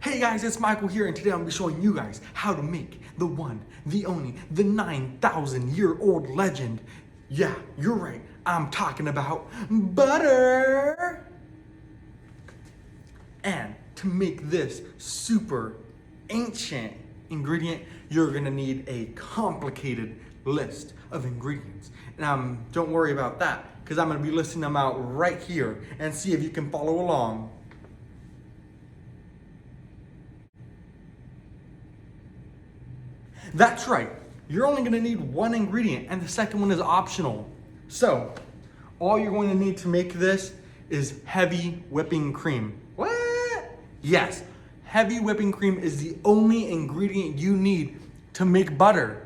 Hey guys, it's Michael here, and today I'm going to be showing you guys how to make the one, the only, the 9,000-year-old legend. Yeah, you're right, I'm talking about butter! And to make this super ancient ingredient, you're going to need a complicated list of ingredients. And don't worry about that, because I'm going to be listing them out right here and see if you can follow along. That's right, you're only gonna need one ingredient and the second one is optional. So, all you're going to need to make this is heavy whipping cream. What? Yes, heavy whipping cream is the only ingredient you need to make butter.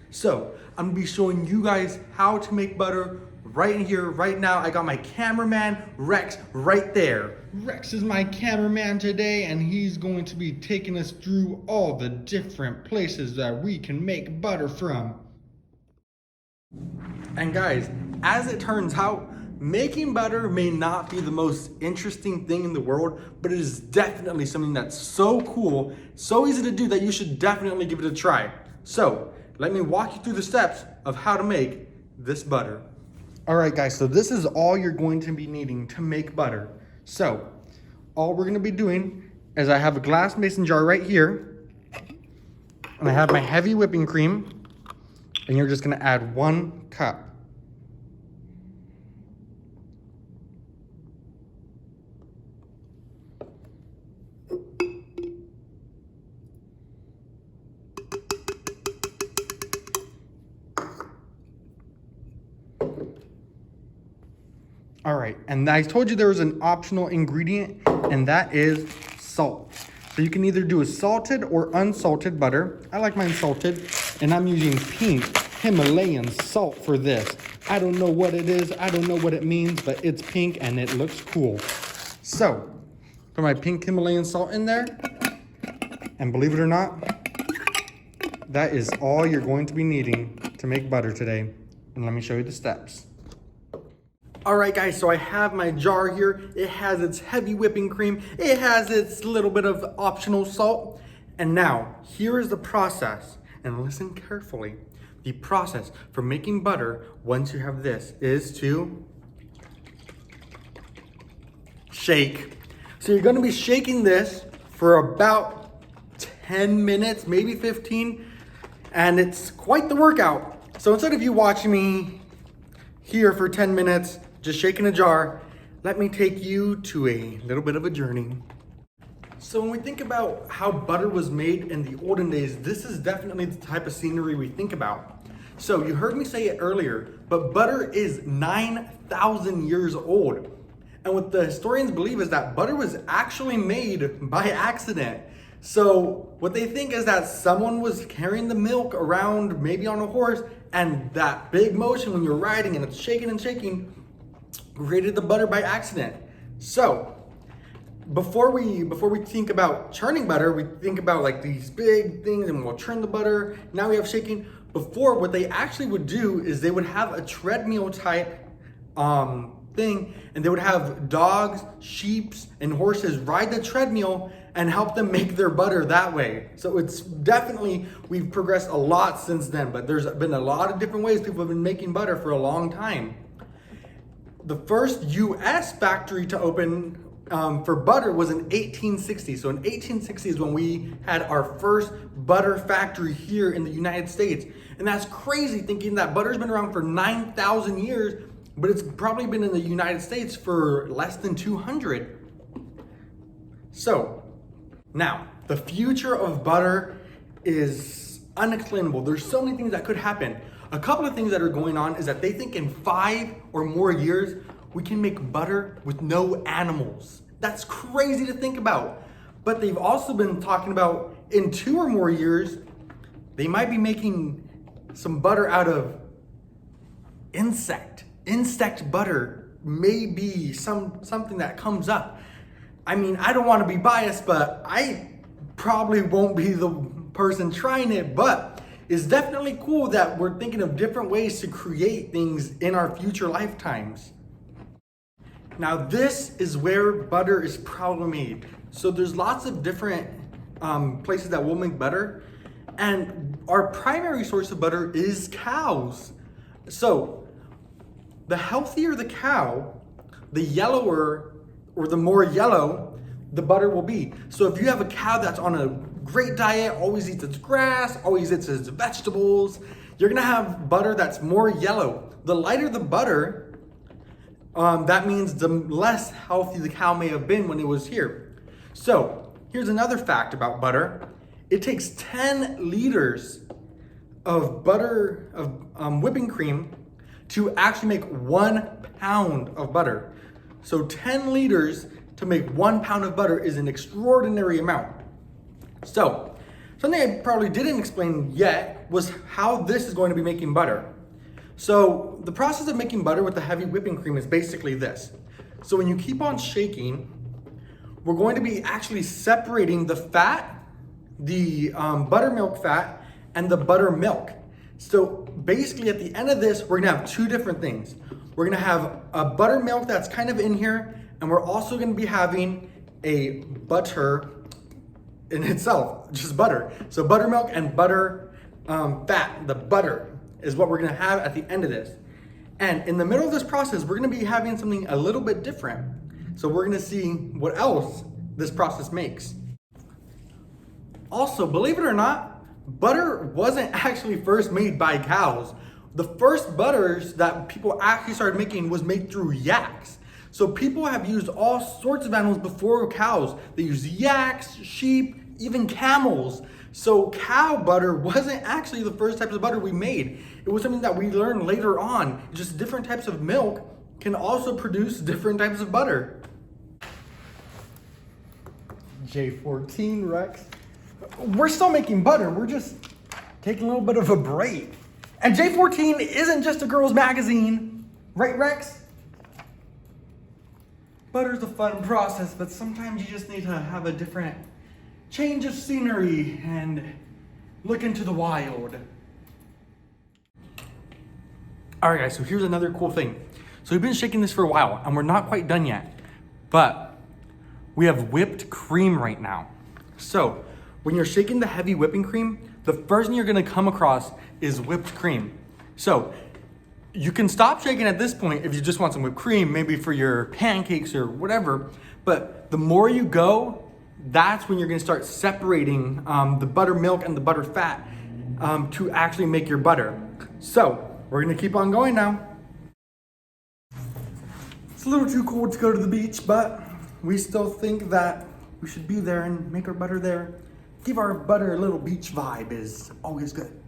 So, I'm gonna be showing you guys how to make butter right here, right now. I got my cameraman, Rex, right there. Rex is my cameraman today, and he's going to be taking us through all the different places that we can make butter from. And guys, as it turns out, making butter may not be the most interesting thing in the world, but it is definitely something that's so cool, so easy to do that you should definitely give it a try. So, let me walk you through the steps of how to make this butter. All right, guys, so this is all you're going to be needing to make butter. So, all we're gonna be doing is I have a glass mason jar right here, and I have my heavy whipping cream, and you're just gonna add 1 cup. All right, and I told you there was an optional ingredient, and that is salt. So you can either do a salted or unsalted butter. I like mine salted, and I'm using pink Himalayan salt for this. I don't know what it is, I don't know what it means, but it's pink and it looks cool. So, put my pink Himalayan salt in there, and believe it or not, that is all you're going to be needing to make butter today. And let me show you the steps. All right, guys, so I have my jar here. It has its heavy whipping cream. It has its little bit of optional salt. And now, here is the process. And listen carefully. The process for making butter, once you have this, is to shake. So you're gonna be shaking this for about 10 minutes, maybe 15. And it's quite the workout. So instead of you watching me here for 10 minutes, just shaking a jar, let me take you to a little bit of a journey. So when we think about how butter was made in the olden days, this is definitely the type of scenery we think about. So you heard me say it earlier, but butter is 9,000 years old. And what the historians believe is that butter was actually made by accident. So what they think is that someone was carrying the milk around, maybe on a horse, and that big motion when you're riding and it's shaking and shaking, created the butter by accident. So before we think about churning butter, we think about like these big things and we'll churn the butter. Now we have shaking. Before, what they actually would do is they would have a treadmill type thing, and they would have dogs, sheep, and horses ride the treadmill and help them make their butter that way. So it's definitely, we've progressed a lot since then, but there's been a lot of different ways people have been making butter for a long time. The first US factory to open for butter was in 1860. So in 1860 is when we had our first butter factory here in the United States. And that's crazy thinking that butter's been around for 9,000 years, but it's probably been in the United States for less than 200. So now, the future of butter is unexplainable. There's so many things that could happen. A couple of things that are going on is that they think in 5 or more years, we can make butter with no animals. That's crazy to think about. But they've also been talking about in 2 or more years, they might be making some butter out of insect butter. May be something that comes up. I mean, I don't want to be biased, but I probably won't be the person trying it, but it's definitely cool that we're thinking of different ways to create things in our future lifetimes. Now this is where butter is probably made. So there's lots of different places that will make butter, and our primary source of butter is cows. So the healthier the cow, the yellower or the more yellow the butter will be. So if you have a cow that's on a great diet, always eats its grass, always eats its vegetables, you're gonna have butter that's more yellow. The lighter the butter, that means the less healthy the cow may have been when it was here. So here's another fact about butter. It takes 10 liters of butter, of whipping cream, to actually make 1 pound of butter. So 10 liters to make 1 pound of butter is an extraordinary amount. So something I probably didn't explain yet was how this is going to be making butter. So the process of making butter with the heavy whipping cream is basically this. So when you keep on shaking, we're going to be actually separating the fat, the buttermilk fat, and the buttermilk. So basically at the end of this, we're gonna have two different things. We're gonna have a buttermilk that's kind of in here, and we're also gonna be having a butter in itself, just butter. So buttermilk and butter fat, the butter, is what we're gonna have at the end of this. And in the middle of this process, we're gonna be having something a little bit different. So we're gonna see what else this process makes. Also, believe it or not, butter wasn't actually first made by cows. The first butters that people actually started making was made through yaks. So people have used all sorts of animals before cows. They use yaks, sheep, even camels. So cow butter wasn't actually the first types of butter we made. It was something that we learned later on. Just different types of milk can also produce different types of butter. J14 Rex. We're still making butter. We're just taking a little bit of a break. And J14 isn't just a girl's magazine. Right, Rex? Butter's a fun process, but sometimes you just need to have a different change of scenery and look into the wild. All right, guys, so here's another cool thing. So we've been shaking this for a while, and we're not quite done yet, but we have whipped cream right now. So when you're shaking the heavy whipping cream, the first thing you're gonna come across is whipped cream. So you can stop shaking at this point if you just want some whipped cream, maybe for your pancakes or whatever, but the more you go, that's when you're gonna start separating the buttermilk and the butter fat to actually make your butter. So we're gonna keep on going now. It's a little too cold to go to the beach, but we still think that we should be there and make our butter there. Give our butter a little beach vibe is always good.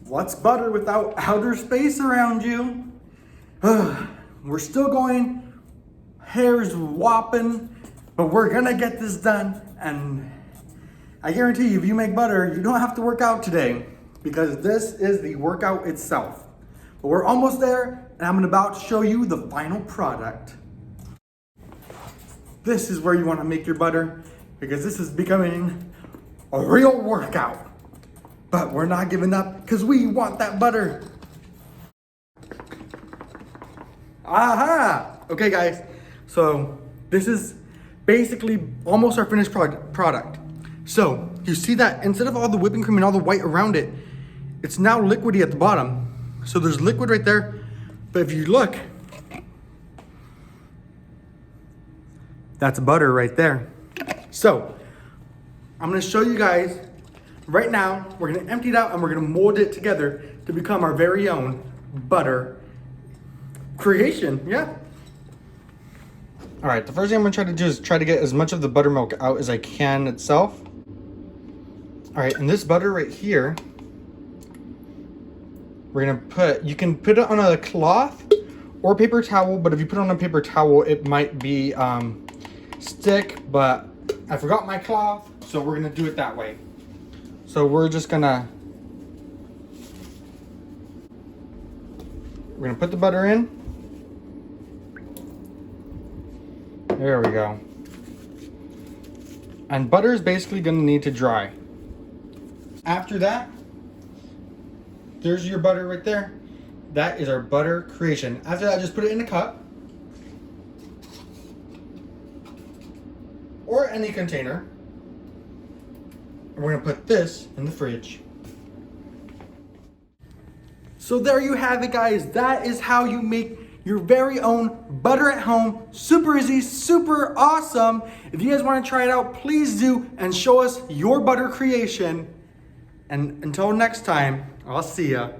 What's butter without outer space around you? We're still going, hair's whopping, but we're gonna get this done. And I guarantee you, if you make butter, you don't have to work out today because this is the workout itself. But we're almost there, and I'm about to show you the final product. This is where you wanna make your butter, because this is becoming a real workout. But we're not giving up because we want that butter. Aha! Okay, guys, so this is basically almost our finished product. So you see that instead of all the whipping cream and all the white around it, it's now liquidy at the bottom. So there's liquid right there, but if you look, that's butter right there. So I'm gonna show you guys right now. We're gonna empty it out and we're gonna mold it together to become our very own butter creation. Yeah. All right, the first thing I'm gonna try to do is try to get as much of the buttermilk out as I can itself. All right, and this butter right here, we're gonna put, you can put it on a cloth or paper towel, but if you put it on a paper towel, it might be stick, but I forgot my cloth, so we're gonna do it that way. So we're gonna put the butter in. There we go. And butter is basically gonna need to dry. After that, there's your butter right there. That is our butter creation. After that, just put it in a cup. or any container. And we're gonna put this in the fridge. So there you have it, guys. That is how you make your very own butter at home. Super easy, super awesome. If you guys want to try it out, please do and show us your butter creation. And until next time, I'll see ya.